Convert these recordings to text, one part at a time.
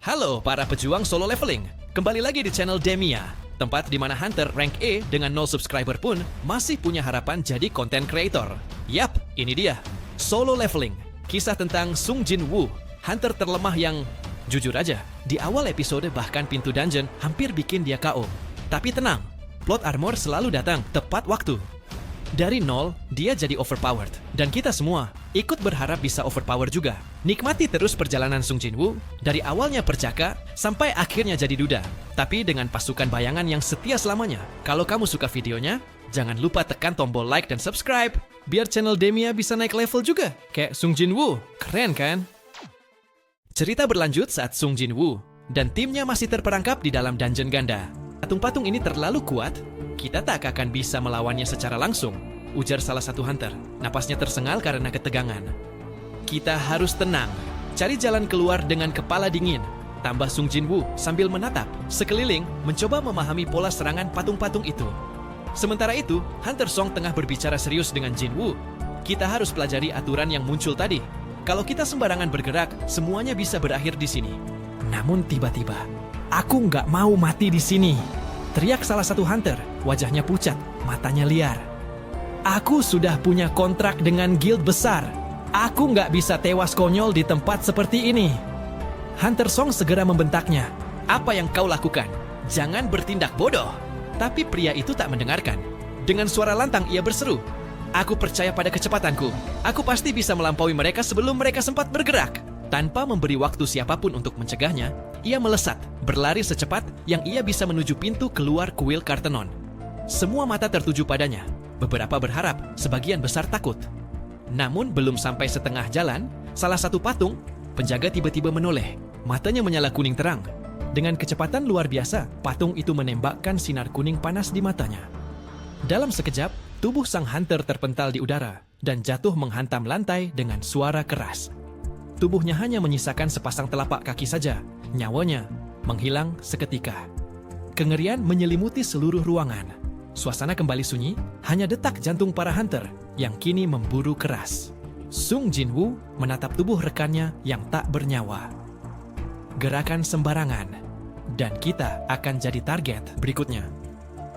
Halo para pejuang solo leveling, kembali lagi di channel Demia, tempat di mana Hunter rank E dengan 0 subscriber pun masih punya harapan jadi content creator. Yap, ini dia, solo leveling, kisah tentang Sung Jin Woo, Hunter terlemah yang, jujur aja, di awal episode bahkan pintu dungeon hampir bikin dia KO. Tapi tenang, plot armor selalu datang tepat waktu. Dari nol, dia jadi overpowered. Dan kita semua ikut berharap bisa overpower juga. Nikmati terus perjalanan Sung Jin Woo, dari awalnya perjaka, sampai akhirnya jadi duda. Tapi dengan pasukan bayangan yang setia selamanya. Kalau kamu suka videonya, jangan lupa tekan tombol like dan subscribe, biar channel Demia bisa naik level juga. Kayak Sung Jin Woo, keren kan? Cerita berlanjut saat Sung Jin Woo dan timnya masih terperangkap di dalam dungeon ganda. Patung-patung ini terlalu kuat, kita tak akan bisa melawannya secara langsung, ujar salah satu hunter. Napasnya tersengal karena ketegangan. Kita harus tenang, cari jalan keluar dengan kepala dingin, tambah Sung Jin Woo sambil menatap sekeliling mencoba memahami pola serangan patung-patung itu. Sementara itu, Hunter Song tengah berbicara serius dengan Jin Woo. Kita harus pelajari aturan yang muncul tadi. Kalau kita sembarangan bergerak, semuanya bisa berakhir di sini. Namun tiba-tiba, aku nggak mau mati di sini, teriak salah satu hunter, wajahnya pucat, matanya liar. Aku sudah punya kontrak dengan guild besar. Aku nggak bisa tewas konyol di tempat seperti ini. Hunter Song segera membentaknya. Apa yang kau lakukan? Jangan bertindak bodoh. Tapi pria itu tak mendengarkan. Dengan suara lantang ia berseru, aku percaya pada kecepatanku. Aku pasti bisa melampaui mereka sebelum mereka sempat bergerak. Tanpa memberi waktu siapapun untuk mencegahnya, ia melesat, berlari secepat yang ia bisa menuju pintu keluar kuil Kartenon. Semua mata tertuju padanya. Beberapa berharap, sebagian besar takut. Namun belum sampai setengah jalan, salah satu patung, penjaga tiba-tiba menoleh. Matanya menyala kuning terang. Dengan kecepatan luar biasa, patung itu menembakkan sinar kuning panas di matanya. Dalam sekejap, tubuh sang hunter terpental di udara dan jatuh menghantam lantai dengan suara keras. Tubuhnya hanya menyisakan sepasang telapak kaki saja. Nyawanya menghilang seketika. Kengerian menyelimuti seluruh ruangan. Suasana kembali sunyi, hanya detak jantung para hunter yang kini memburu keras. Sung Jin Woo menatap tubuh rekannya yang tak bernyawa. Gerakan sembarangan, dan kita akan jadi target berikutnya.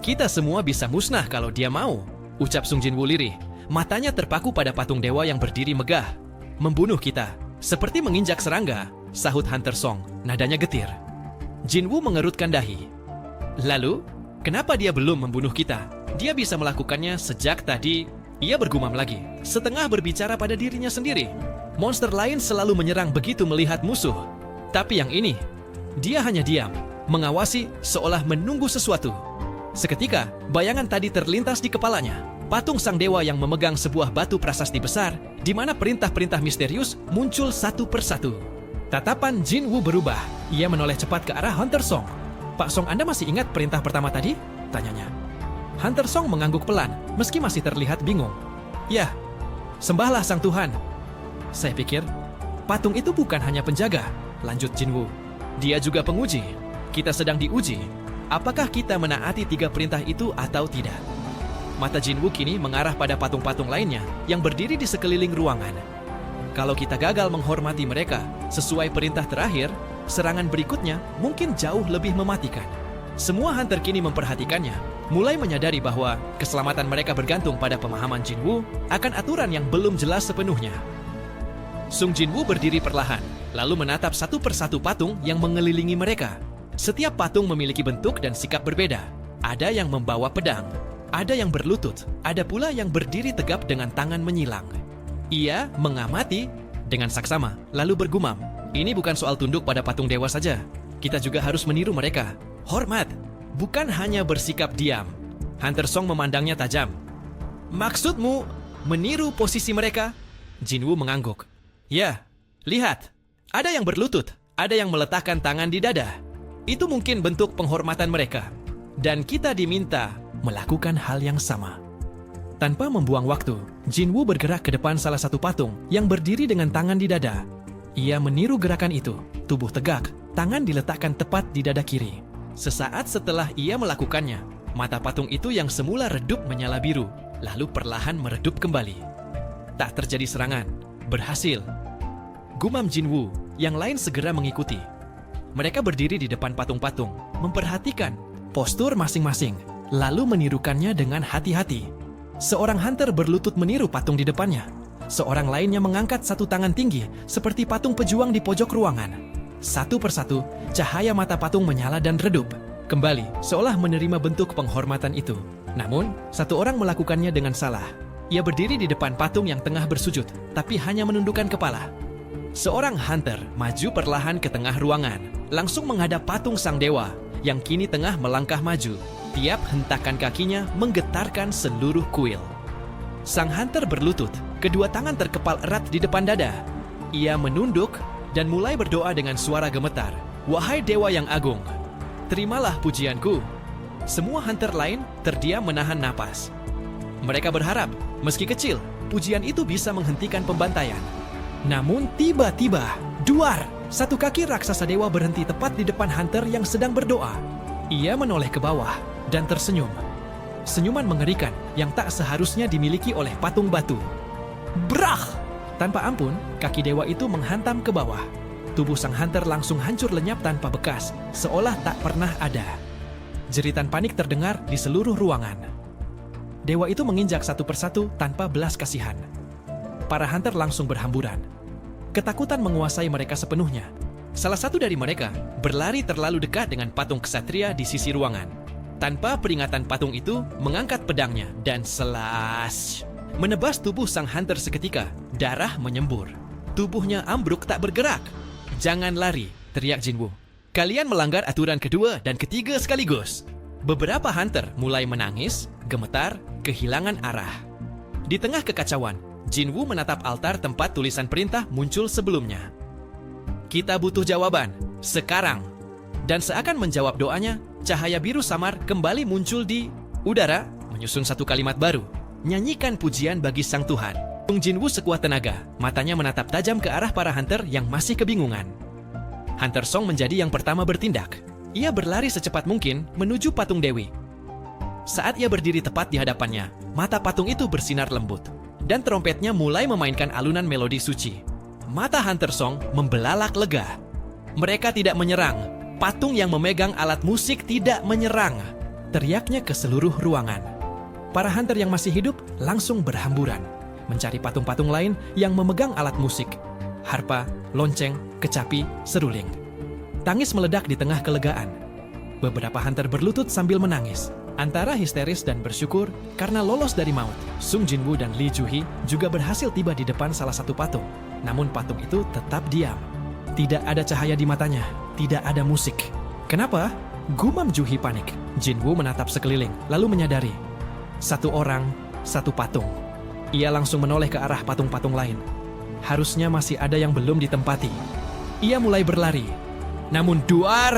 Kita semua bisa musnah kalau dia mau, ucap Sung Jin Woo lirih. Matanya terpaku pada patung dewa yang berdiri megah. Membunuh kita, seperti menginjak serangga, sahut Hunter Song, nadanya getir. Jin Woo mengerutkan dahi. Lalu, kenapa dia belum membunuh kita? Dia bisa melakukannya sejak tadi. Ia bergumam lagi, setengah berbicara pada dirinya sendiri. Monster lain selalu menyerang begitu melihat musuh. Tapi yang ini, dia hanya diam, mengawasi seolah menunggu sesuatu. Seketika, bayangan tadi terlintas di kepalanya. Patung sang dewa yang memegang sebuah batu prasasti besar, di mana perintah-perintah misterius muncul satu persatu. Tatapan Jin Woo berubah. Ia menoleh cepat ke arah Hunter Song. Pak Song, Anda masih ingat perintah pertama tadi? Tanyanya. Hunter Song mengangguk pelan, meski masih terlihat bingung. Ya, sembahlah sang Tuhan. Saya pikir, patung itu bukan hanya penjaga, lanjut Jin Woo. Dia juga penguji. Kita sedang diuji. Apakah kita menaati 3 perintah itu atau tidak? Mata Jin Woo kini mengarah pada patung-patung lainnya yang berdiri di sekeliling ruangan. Kalau kita gagal menghormati mereka sesuai perintah terakhir, serangan berikutnya mungkin jauh lebih mematikan. Semua hunter kini memperhatikannya, mulai menyadari bahwa keselamatan mereka bergantung pada pemahaman Jin Woo akan aturan yang belum jelas sepenuhnya. Sung Jin Woo berdiri perlahan, lalu menatap satu persatu patung yang mengelilingi mereka. Setiap patung memiliki bentuk dan sikap berbeda. Ada yang membawa pedang, ada yang berlutut, ada pula yang berdiri tegap dengan tangan menyilang. Ia mengamati dengan saksama, lalu bergumam, ini bukan soal tunduk pada patung dewa saja. Kita juga harus meniru mereka. Hormat, bukan hanya bersikap diam. Hunter Song memandangnya tajam. Maksudmu meniru posisi mereka? Jin Woo mengangguk. Ya, lihat. Ada yang berlutut, ada yang meletakkan tangan di dada. Itu mungkin bentuk penghormatan mereka. Dan kita diminta melakukan hal yang sama. Tanpa membuang waktu, Jin Woo bergerak ke depan salah satu patung yang berdiri dengan tangan di dada. Ia meniru gerakan itu, tubuh tegak, tangan diletakkan tepat di dada kiri. Sesaat setelah ia melakukannya, mata patung itu yang semula redup menyala biru, lalu perlahan meredup kembali. Tak terjadi serangan, berhasil. Gumam Jin Woo, yang lain segera mengikuti. Mereka berdiri di depan patung-patung, memperhatikan postur masing-masing, lalu menirukannya dengan hati-hati. Seorang hunter berlutut meniru patung di depannya. Seorang lainnya mengangkat satu tangan tinggi, seperti patung pejuang di pojok ruangan. Satu persatu, cahaya mata patung menyala dan redup. Kembali, seolah menerima bentuk penghormatan itu. Namun, satu orang melakukannya dengan salah. Ia berdiri di depan patung yang tengah bersujud, tapi hanya menundukkan kepala. Seorang hunter maju perlahan ke tengah ruangan, langsung menghadap patung sang dewa, yang kini tengah melangkah maju. Tiap hentakan kakinya menggetarkan seluruh kuil. Sang hunter berlutut, kedua tangan terkepal erat di depan dada. Ia menunduk dan mulai berdoa dengan suara gemetar. "Wahai dewa yang agung, terimalah pujianku." Semua hunter lain terdiam menahan napas. Mereka berharap, meski kecil, pujian itu bisa menghentikan pembantaian. Namun tiba-tiba, duar! Satu kaki raksasa dewa berhenti tepat di depan hunter yang sedang berdoa. Ia menoleh ke bawah dan tersenyum. Senyuman mengerikan yang tak seharusnya dimiliki oleh patung batu. Brah! Tanpa ampun, kaki dewa itu menghantam ke bawah. Tubuh sang hunter langsung hancur lenyap tanpa bekas, seolah tak pernah ada. Jeritan panik terdengar di seluruh ruangan. Dewa itu menginjak satu persatu tanpa belas kasihan. Para hunter langsung berhamburan. Ketakutan menguasai mereka sepenuhnya. Salah satu dari mereka berlari terlalu dekat dengan patung ksatria di sisi ruangan. Tanpa peringatan, patung itu mengangkat pedangnya dan slash, menebas tubuh sang hunter seketika. Darah menyembur. Tubuhnya ambruk tak bergerak. "Jangan lari," teriak Jinwoo. "Kalian melanggar aturan kedua dan ketiga sekaligus." Beberapa hunter mulai menangis, gemetar, kehilangan arah. Di tengah kekacauan, Jinwoo menatap altar tempat tulisan perintah muncul sebelumnya. "Kita butuh jawaban, sekarang." Dan seakan menjawab doanya, cahaya biru samar kembali muncul di udara, menyusun satu kalimat baru. "Nyanyikan pujian bagi Sang Tuhan." Jinwoo sekuat tenaga, matanya menatap tajam ke arah para hunter yang masih kebingungan. Hunter Song menjadi yang pertama bertindak. Ia berlari secepat mungkin menuju patung Dewi. Saat ia berdiri tepat di hadapannya, mata patung itu bersinar lembut, dan trompetnya mulai memainkan alunan melodi suci. Mata Hunter Song membelalak lega. Mereka tidak menyerang. Patung yang memegang alat musik tidak menyerang. Teriaknya ke seluruh ruangan. Para hunter yang masih hidup langsung berhamburan, mencari patung-patung lain yang memegang alat musik. Harpa, lonceng, kecapi, seruling. Tangis meledak di tengah kelegaan. Beberapa hunter berlutut sambil menangis, antara histeris dan bersyukur karena lolos dari maut. Sung Jinwoo dan Lee Ju-hee juga berhasil tiba di depan salah satu patung. Namun patung itu tetap diam. Tidak ada cahaya di matanya, tidak ada musik. "Kenapa?" gumam Ju-hee panik. Jinwoo menatap sekeliling, lalu menyadari. Satu orang, satu patung. Ia langsung menoleh ke arah patung-patung lain. Harusnya masih ada yang belum ditempati. Ia mulai berlari. Namun duar!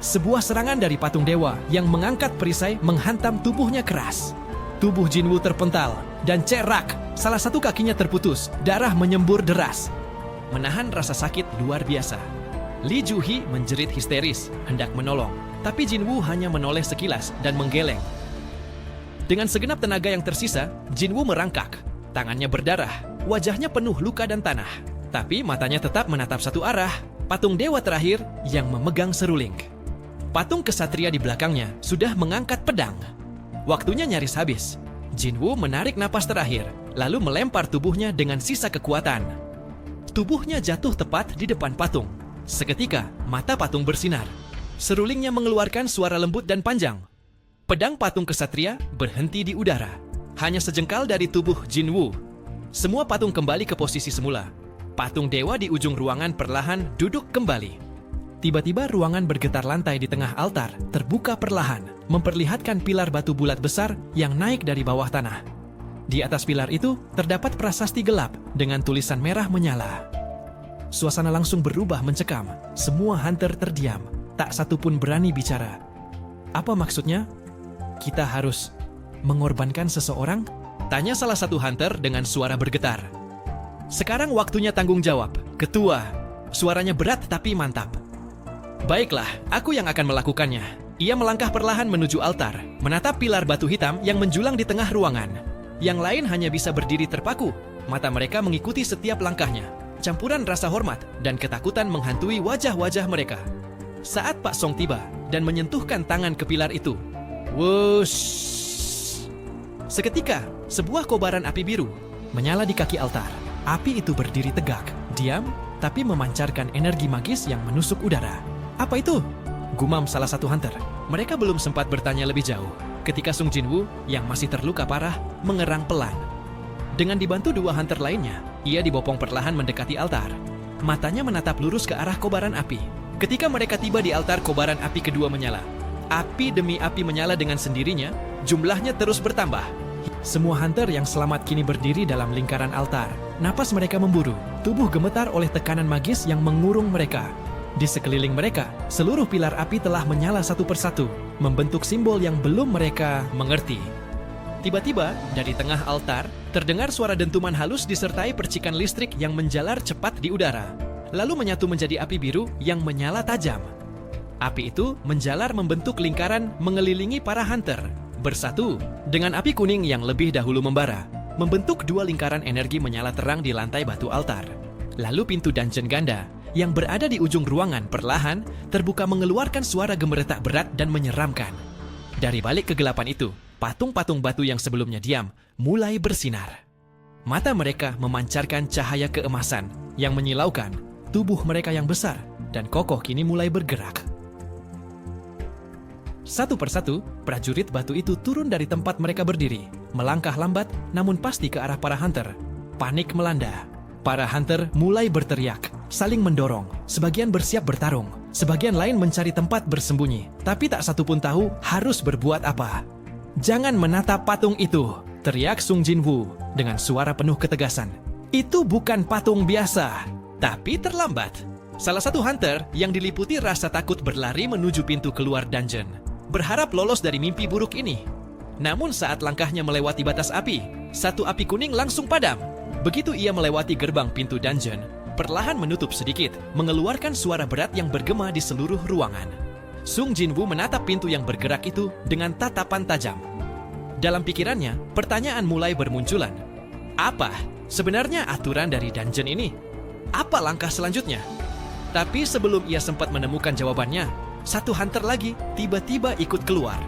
Sebuah serangan dari patung dewa yang mengangkat perisai menghantam tubuhnya keras. Tubuh Jinwoo terpental dan cerak. Salah satu kakinya terputus, darah menyembur deras. Menahan rasa sakit luar biasa. Lee Ju-hee menjerit histeris, hendak menolong. Tapi Jinwoo hanya menoleh sekilas dan menggeleng. Dengan segenap tenaga yang tersisa, Jinwoo merangkak. Tangannya berdarah, wajahnya penuh luka dan tanah. Tapi matanya tetap menatap satu arah, patung dewa terakhir yang memegang seruling. Patung kesatria di belakangnya sudah mengangkat pedang. Waktunya nyaris habis. Jinwoo menarik napas terakhir, lalu melempar tubuhnya dengan sisa kekuatan. Tubuhnya jatuh tepat di depan patung. Seketika, mata patung bersinar. Serulingnya mengeluarkan suara lembut dan panjang. Pedang patung kesatria berhenti di udara. Hanya sejengkal dari tubuh Jinwoo. Semua patung kembali ke posisi semula. Patung dewa di ujung ruangan perlahan duduk kembali. Tiba-tiba ruangan bergetar, lantai di tengah altar terbuka perlahan, memperlihatkan pilar batu bulat besar yang naik dari bawah tanah. Di atas pilar itu terdapat prasasti gelap dengan tulisan merah menyala. Suasana langsung berubah mencekam. Semua hunter terdiam. Tak satu pun berani bicara. Apa maksudnya? Kita harus mengorbankan seseorang? Tanya salah satu hunter dengan suara bergetar. Sekarang waktunya tanggung jawab, Ketua. Suaranya berat tapi mantap. Baiklah, aku yang akan melakukannya. Ia melangkah perlahan menuju altar, menatap pilar batu hitam yang menjulang di tengah ruangan. Yang lain hanya bisa berdiri terpaku. Mata mereka mengikuti setiap langkahnya. Campuran rasa hormat dan ketakutan menghantui wajah-wajah mereka. Saat Pak Song tiba dan menyentuhkan tangan ke pilar itu, wush! Seketika, sebuah kobaran api biru menyala di kaki altar. Api itu berdiri tegak, diam, tapi memancarkan energi magis yang menusuk udara. Apa itu? Gumam salah satu hunter. Mereka belum sempat bertanya lebih jauh ketika Sung Jinwoo yang masih terluka parah mengerang pelan. Dengan dibantu dua hunter lainnya, ia dibopong perlahan mendekati altar. Matanya menatap lurus ke arah kobaran api. Ketika mereka tiba di altar, kobaran api kedua menyala. Api demi api menyala dengan sendirinya, jumlahnya terus bertambah. Semua hunter yang selamat kini berdiri dalam lingkaran altar. Napas mereka memburu, tubuh gemetar oleh tekanan magis yang mengurung mereka. Di sekeliling mereka, seluruh pilar api telah menyala satu persatu, membentuk simbol yang belum mereka mengerti. Tiba-tiba, dari tengah altar, terdengar suara dentuman halus disertai percikan listrik yang menjalar cepat di udara, lalu menyatu menjadi api biru yang menyala tajam. Api itu menjalar membentuk lingkaran mengelilingi para hunter, bersatu dengan api kuning yang lebih dahulu membara, membentuk dua lingkaran energi menyala terang di lantai batu altar. Lalu pintu dungeon ganda yang berada di ujung ruangan perlahan terbuka mengeluarkan suara gemeretak berat dan menyeramkan. Dari balik kegelapan itu, patung-patung batu yang sebelumnya diam mulai bersinar. Mata mereka memancarkan cahaya keemasan yang menyilaukan. Tubuh mereka yang besar dan kokoh kini mulai bergerak. Satu persatu, prajurit batu itu turun dari tempat mereka berdiri, melangkah lambat namun pasti ke arah para hunter. Panik melanda. Para hunter mulai berteriak, saling mendorong, sebagian bersiap bertarung, sebagian lain mencari tempat bersembunyi, tapi tak satu pun tahu harus berbuat apa. "Jangan menatap patung itu," teriak Sung Jinwoo dengan suara penuh ketegasan. "Itu bukan patung biasa." Tapi terlambat. Salah satu hunter yang diliputi rasa takut berlari menuju pintu keluar dungeon, berharap lolos dari mimpi buruk ini. Namun saat langkahnya melewati batas api, satu api kuning langsung padam. Begitu ia melewati gerbang pintu dungeon, perlahan menutup sedikit, mengeluarkan suara berat yang bergema di seluruh ruangan. Sung Jinwoo menatap pintu yang bergerak itu dengan tatapan tajam. Dalam pikirannya, pertanyaan mulai bermunculan. Apa sebenarnya aturan dari dungeon ini? Apa langkah selanjutnya? Tapi sebelum ia sempat menemukan jawabannya, satu hunter lagi tiba-tiba ikut keluar.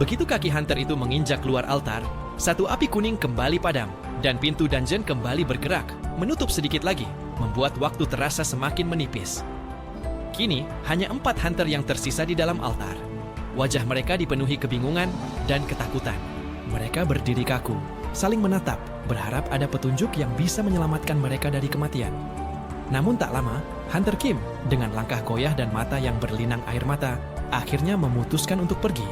Begitu kaki hunter itu menginjak keluar altar, satu api kuning kembali padam, dan pintu dungeon kembali bergerak, menutup sedikit lagi, membuat waktu terasa semakin menipis. Kini, hanya 4 hunter yang tersisa di dalam altar. Wajah mereka dipenuhi kebingungan dan ketakutan. Mereka berdiri kaku, saling menatap, berharap ada petunjuk yang bisa menyelamatkan mereka dari kematian. Namun tak lama, Hunter Kim dengan langkah goyah dan mata yang berlinang air mata akhirnya memutuskan untuk pergi.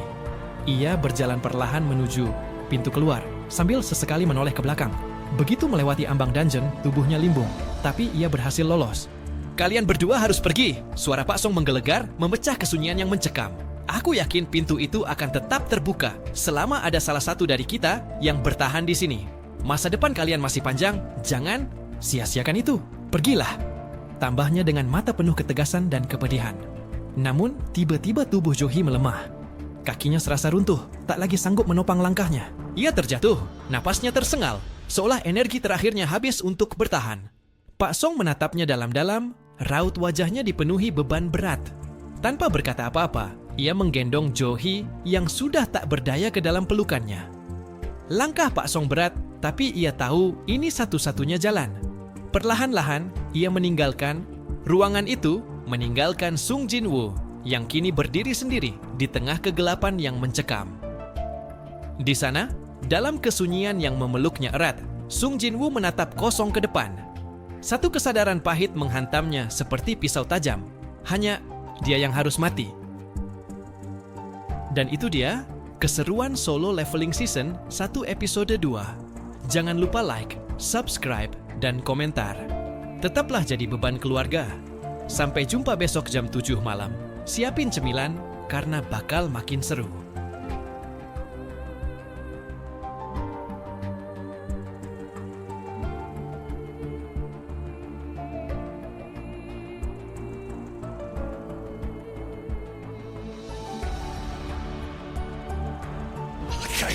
Ia berjalan perlahan menuju pintu keluar sambil sesekali menoleh ke belakang. Begitu melewati ambang dungeon, tubuhnya limbung, tapi ia berhasil lolos. "Kalian berdua harus pergi," suara Pak Song menggelegar, memecah kesunyian yang mencekam. "Aku yakin pintu itu akan tetap terbuka selama ada salah satu dari kita yang bertahan di sini. Masa depan kalian masih panjang, jangan sia-siakan itu. Pergilah," tambahnya dengan mata penuh ketegasan dan kepedihan. Namun, tiba-tiba tubuh Jo Hee melemah. Kakinya serasa runtuh, tak lagi sanggup menopang langkahnya. Ia terjatuh, napasnya tersengal, seolah energi terakhirnya habis untuk bertahan. Pak Song menatapnya dalam-dalam, raut wajahnya dipenuhi beban berat. Tanpa berkata apa-apa, ia menggendong Jo Hee yang sudah tak berdaya ke dalam pelukannya. Langkah Pak Song berat, tapi ia tahu ini satu-satunya jalan. Perlahan-lahan, ia meninggalkan ruangan itu, meninggalkan Sung Jinwoo yang kini berdiri sendiri di tengah kegelapan yang mencekam. Di sana, dalam kesunyian yang memeluknya erat, Sung Jinwoo menatap kosong ke depan. Satu kesadaran pahit menghantamnya seperti pisau tajam. Hanya dia yang harus mati. Dan itu dia, keseruan Solo Leveling Season 1 episode 2. Jangan lupa like, subscribe, dan komentar. Tetaplah jadi beban keluarga. Sampai jumpa besok jam 7 malam. Siapin cemilan, karena bakal makin seru.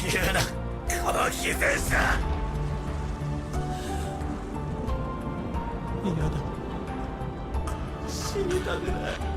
Iya, 死にたくない。